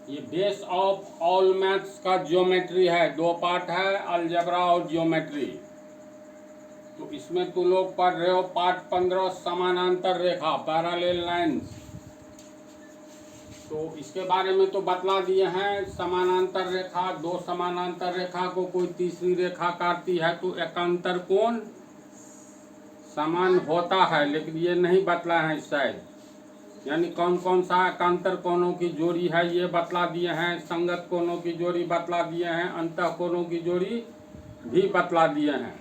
ये base of all maths का geometry है, दो पार्ट है, अलजेब्रा और ज्योमेट्री। तो इसमें तुम लोग पढ़ रहे हो पार्ट 15 समानांतर रेखा, पैरेलल लाइंस। तो इसके बारे में तो बतला दिए हैं। समानांतर रेखा, दो समानांतर रेखा को कोई तीसरी रेखा काटती है तो एकांतर कोण समान होता है, लेकिन ये नहीं बतला है शायद। यानी कौन कौन सा एकांतर कोणों की जोड़ी है ये बतला दिए हैं, संगत कोणों की जोड़ी बतला दिए हैं, अंतः कोणों की जोड़ी भी बतला दिए हैं।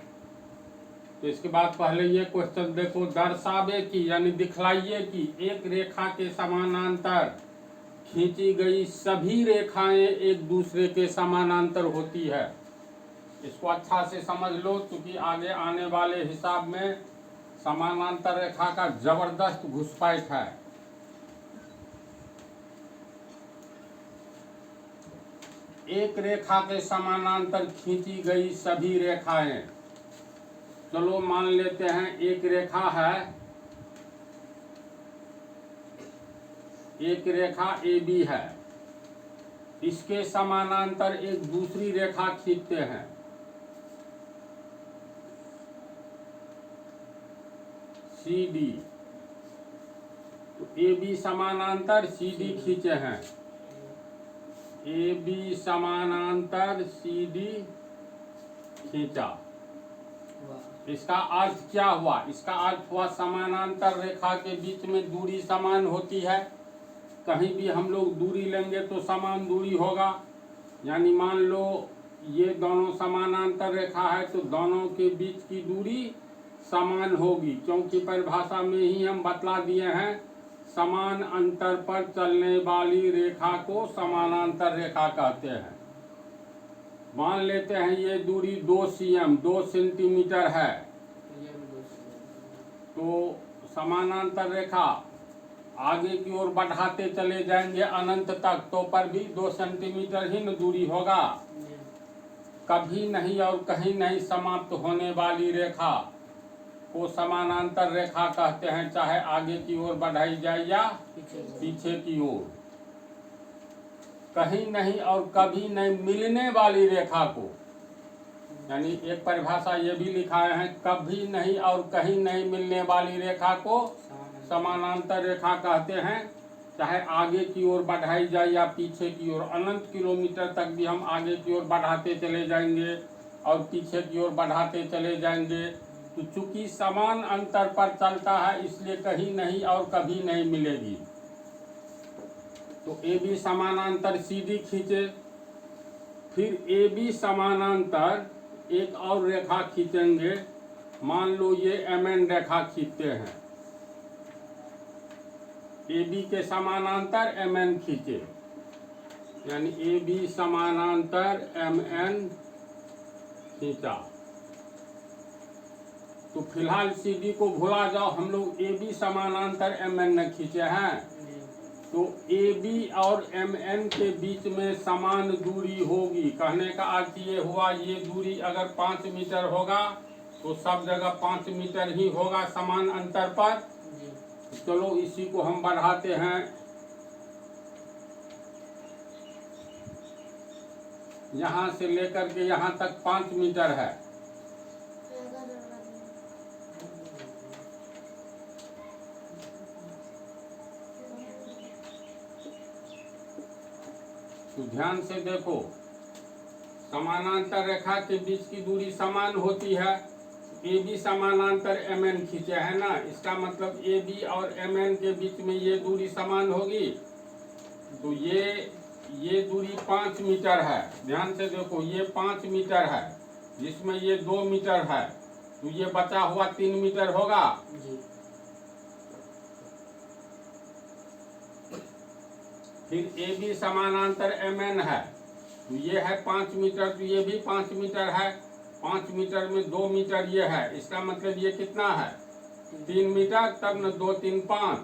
तो इसके बाद पहले ये क्वेश्चन देखो, दर्शावे की यानी दिखलाइए कि एक रेखा के समानांतर खींची गई सभी रेखाएं एक दूसरे के समानांतर होती है। इसको अच्छा से समझ लो, क्योंकि आगे आने वाले हिसाब में समानांतर रेखा का जबरदस्त घुसपैठ है। एक रेखा के समानांतर खींची गई सभी रेखाएं, चलो मान लेते हैं एक रेखा है, एक रेखा AB है, इसके समानांतर एक दूसरी रेखा खींचते हैं, CD। तो AB समानांतर CD खींचे हैं, AB समानांतर CD खींचा। इसका अर्थ क्या हुआ? इसका अर्थ हुआ समानांतर रेखा के बीच में दूरी समान होती है। कहीं भी हम लोग दूरी लेंगे तो समान दूरी होगा। यानी मान लो ये दोनों समानांतर रेखा है तो दोनों के बीच की दूरी समान होगी, क्योंकि परिभाषा में ही हम बतला दिए हैं समान अंतर पर चलने वाली रेखा को समानांतर रेखा कहते हैं। मान लेते हैं ये दूरी 2 cm 2 सेंटीमीटर है, तो समानांतर रेखा आगे की ओर बढ़ाते चले जाएंगे अनंत तक, तो पर भी 2 सेंटीमीटर ही न दूरी होगा। कभी नहीं और कहीं नहीं समाप्त होने वाली रेखा को समानांतर रेखा कहते हैं, चाहे आगे की ओर बढ़ाई जाए या पीछे की ओर। कहीं नहीं और कभी नहीं मिलने वाली रेखा को, यानी एक परिभाषा ये भी लिखा है, कभी नहीं और कहीं नहीं मिलने वाली रेखा को समानांतर रेखा कहते हैं, चाहे आगे की ओर बढ़ाई जाए या पीछे की ओर। अनंत किलोमीटर तक भी हम आगे की ओर बढ़ाते चले जाएंगे और पीछे की ओर बढ़ाते चले जाएंगे, तो चूंकि समान अंतर पर चलता है इसलिए कहीं नहीं और कभी नहीं मिलेगी। तो AB समानांतर CD खींचे, फिर AB समानांतर एक और रेखा खींचेंगे। मान लो ये MN रेखा खींचते हैं, AB के समानांतर MN खींचे, यानी AB समानांतर MN खींचा। तो फिलहाल CD को भुला जाओ, हम लोग AB समानांतर MN न खींचे हैं। तो AB और MN के बीच में समान दूरी होगी। कहने का अर्थ ये हुआ, ये दूरी अगर 5 मीटर होगा तो सब जगह 5 मीटर ही होगा समान अंतर पर। चलो इसी को हम बढ़ाते हैं, यहाँ से लेकर के यहाँ तक 5 मीटर है। तो ध्यान से देखो, समानांतर रेखा के बीच की दूरी समान होती है। AB समानांतर MN खींचे है ना, इसका मतलब AB और MN के बीच में ये दूरी समान होगी। तो ये दूरी 5 मीटर है। ध्यान से देखो, ये 5 मीटर है, जिसमें ये 2 मीटर है, तो ये बचा हुआ 3 मीटर होगा। फिर AB समानांतर MN है, तो ये है 5 मीटर, तो ये भी 5 मीटर है। 5 मीटर में 2 मीटर ये है, इसका मतलब ये कितना है 3 मीटर, तब न 2 3 5,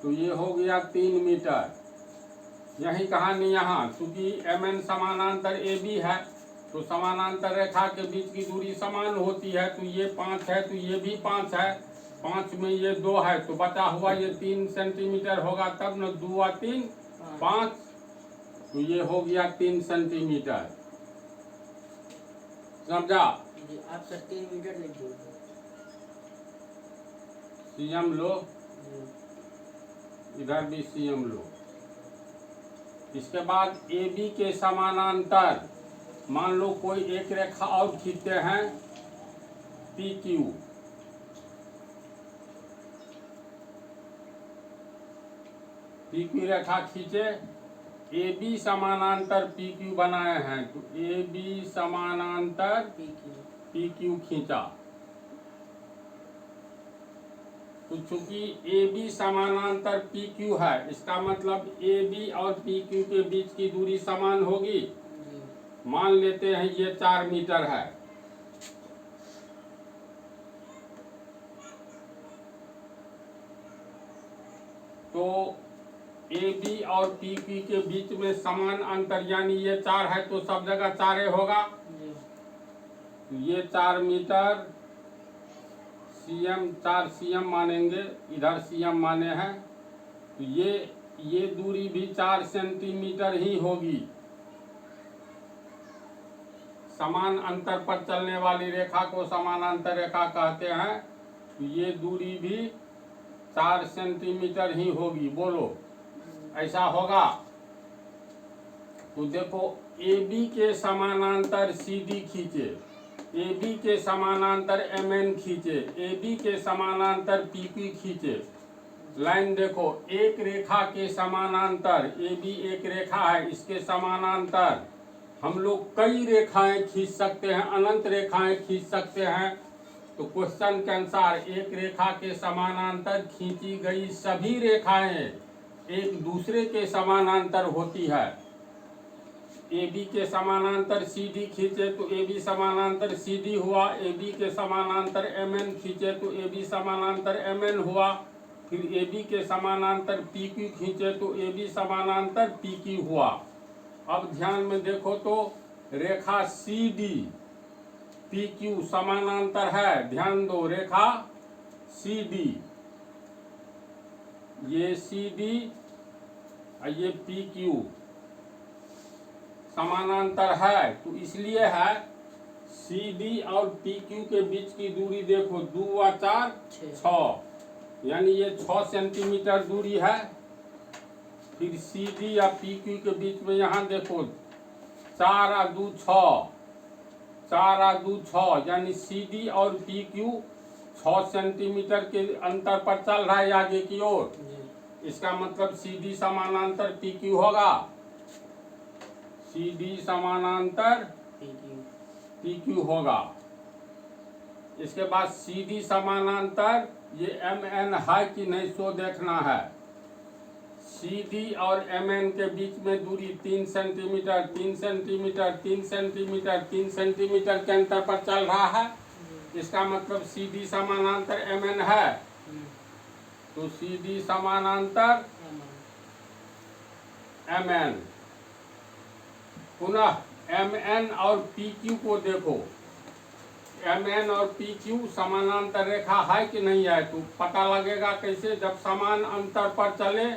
तो ये हो गया 3 मीटर। यही कहानी यहाँ, क्योंकि MN समानांतर AB है तो समानांतर रेखा के बीच की दूरी समान होती है। तो ये 5 है तो ये भी 5 है, 5 में ये 2 है तो बचा हुआ ये 3 सेंटीमीटर होगा, तब न 2 और 3 5, तो ये हो गया 3 सेंटीमीटर। समझा? जी आप सर 3 मीटर लिख दीजिए। सीएम लो, जी इधर भी सीएम लो। इसके बाद ए बी के समानांतर मान लो कोई एक रेखा और खींचते हैं पी क्यू। पी क्यू रेखा खींचे, ए बी समानांतर पी क्यू बनाए हैं, तो ए बी समानांतर पी क्यू खींचा। तो चूंकि ए बी समानांतर पी क्यू है, इसका मतलब ए बी और पी क्यू के बीच की दूरी समान होगी। जी मान लेते हैं ये 4 मीटर है। तो ए बी और पी क्यू के बीच में समान अंतर यानी ये 4 है, तो सब जगह 4 होगा। जी तो ये 4 मीटर सीएम 4 सीएम मानेंगे, इधर सीएम माने हैं। तो ये दूरी भी 4 सेंटीमीटर ही होगी। समान अंतर पर चलने वाली रेखा को समानांतर रेखा कहते हैं। तो ये दूरी भी 4 सेंटीमीटर ही होगी। बोलो ऐसा होगा? तो देखो ए बी के समानांतर सी डी खींचे, ए बी के समानांतर एम एन खींचे, ए बी के समानांतर पी क्यू खींचे। लाइन देखो, एक रेखा के समानांतर, ए बी एक रेखा है, इसके समानांतर हम लोग कई रेखाएं खींच सकते हैं, अनंत रेखाएं खींच सकते हैं। तो क्वेश्चन के अनुसार एक रेखा के समानांतर खींची गई सभी रेखाएं एक दूसरे के समानांतर होती है। ए बी के समानांतर सी डी खींचे तो ए बी समानांतर सी डी हुआ, ए बी के समानांतर एम एन खींचे तो ए बी समानांतर एम एन हुआ, फिर ए बी के समानांतर पी क्यू खींचे तो ए बी समानांतर पी क्यू हुआ। अब ध्यान में देखो तो रेखा सी डी पी क्यू समानांतर है। ध्यान दो, रेखा सी डी, ये सी डी और ये पी क्यू समानांतर है। तो इसलिए है सी डी और पी क्यू के बीच की दूरी देखो, 2 व 4 6, यानी ये 6 सेंटीमीटर दूरी है। फिर सी डी या पी क्यू के बीच में यहाँ देखो 4 और 2 6, 4 और 2 6, यानी सी डी और पी क्यू 6 सेंटीमीटर के अंतर पर चल रहा है आगे की ओर। इसका मतलब सी डी समानांतर पी क्यू होगा, सी डी समानांतर पी क्यू होगा। इसके बाद सी डी समानांतर ये एम एन है कि नहीं सो देखना है। सी डी और एम एन के बीच में दूरी 3 सेंटीमीटर 3 सेंटीमीटर 3 सेंटीमीटर 3 सेंटीमीटर के अंतर पर चल रहा है। इसका मतलब सी डी समानांतर एम एन है। तो सी डी समानांतर एम एन। पुनः एम एन और पी क्यू को देखो, एम एन और पी क्यू समानांतर रेखा है कि नहीं है। तो पता लगेगा कैसे, जब समान अंतर पर चले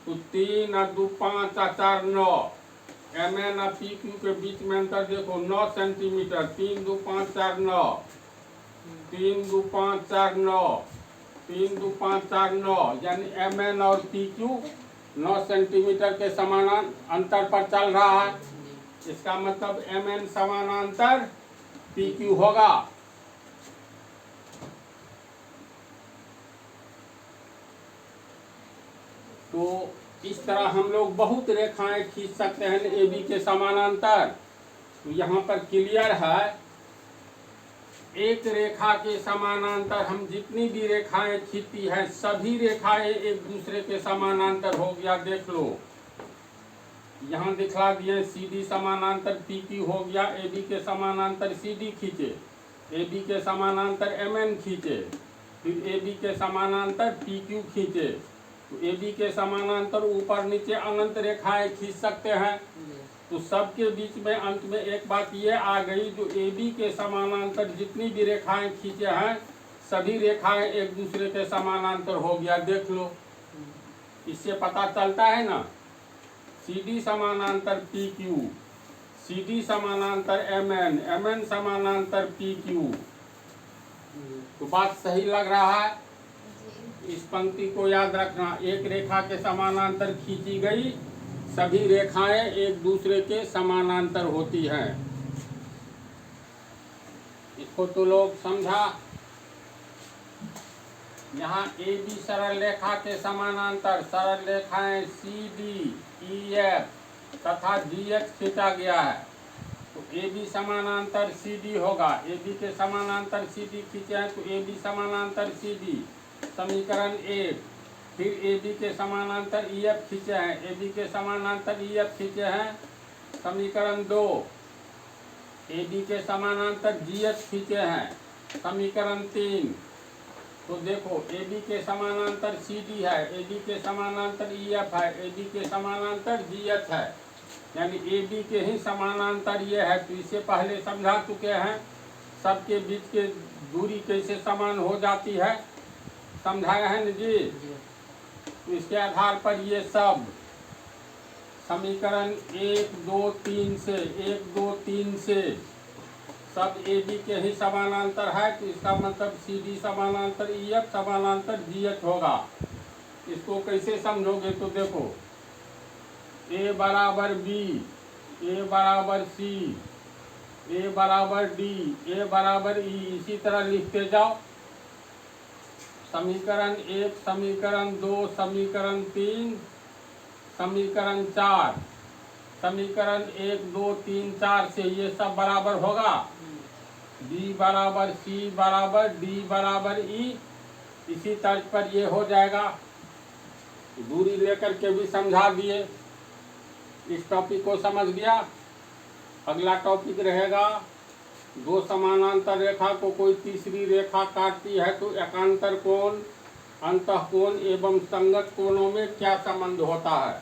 तो 3 और 2 5 और 4 9, एम एन और पी क्यू के बीच में अंतर देखो 9 सेंटीमीटर, 3 2 5 4 9, 3 2 5 4 9, 3 2 5 4 9, यानी एम एन और पी क्यू 9 सेंटीमीटर के समान अंतर पर चल रहा है। इसका मतलब एम एन समानांतर पी क्यू होगा। तो इस तरह हम लोग बहुत रेखाएं खींच सकते हैं ए बी के समानांतर। तो यहाँ पर क्लियर है, एक रेखा के समानांतर हम जितनी भी रेखाएं खींचती है सभी रेखाएं एक दूसरे के समानांतर हो गया। देख लो, यहाँ दिखला दिए सी डी समानांतर पी क्यू हो गया, ए बी के समानांतर सी डी खींचे, ए बी के समानांतर एम एन खींचे, फिर ए बी के समानांतर पी क्यू खींचे। तो ए बी के समानांतर ऊपर नीचे अनंत रेखाएं खींच सकते हैं। तो सबके बीच में अंत में एक बात ये आ गई, जो ए बी के समानांतर जितनी भी रेखाएं खींचे हैं सभी रेखाएं एक दूसरे के समानांतर हो गया। देख लो, इससे पता चलता है ना, CD समानांतर PQ, CD समानांतर MN, MN समानांतर PQ। तो बात सही लग रहा है। इस पंक्ति को याद रखना, एक रेखा के समानांतर खींची गई सभी रेखाएं एक दूसरे के समानांतर होती हैं। इसको तो लोग समझा। यहाँ AB सरल रेखा के समानांतर सरल रेखाएं CD, EF तथा GH खींचा गया है। तो AB समानांतर CD होगा, AB के समानांतर CD खींचे हैं तो AB समानांतर CD, समीकरण 1। फिर AB के समानांतर EF खींचे हैं, AB के समानांतर EF खींचे हैं, समीकरण 2। AB के समानांतर GH खींचे हैं, समीकरण 3। तो देखो AB के समानांतर CD है, AB के समानांतर EF है, AB के समानांतर GH है, यानी AB के ही समानांतर ये है। तो इससे पहले समझा चुके हैं सबके बीच के दूरी कैसे समान हो जाती है, समझाया है न जी। तो इसके आधार पर ये सब समीकरण 1, 2, 3 से 1, 2, 3 से सब AB के ही समानांतर है। तो इसका मतलब CD समानांतर EF समानांतर GH होगा। इसको कैसे समझोगे तो देखो, A बराबर B, A बराबर C, A बराबर D, A बराबर E, इसी तरह लिखते जाओ। समीकरण 1, समीकरण 2, समीकरण 3, समीकरण 4, समीकरण 1, 2, 3, 4 से ये सब बराबर होगा। B बराबर C बराबर D बराबर E, इसी तर्ज पर ये हो जाएगा। दूरी लेकर के भी समझा दिए। इस टॉपिक को समझ गया। अगला टॉपिक रहेगा, दो समानांतर रेखा को कोई तीसरी रेखा काटती है तो एकांतर कोण, अंतःकोण एवं संगत कोणों में क्या संबंध होता है।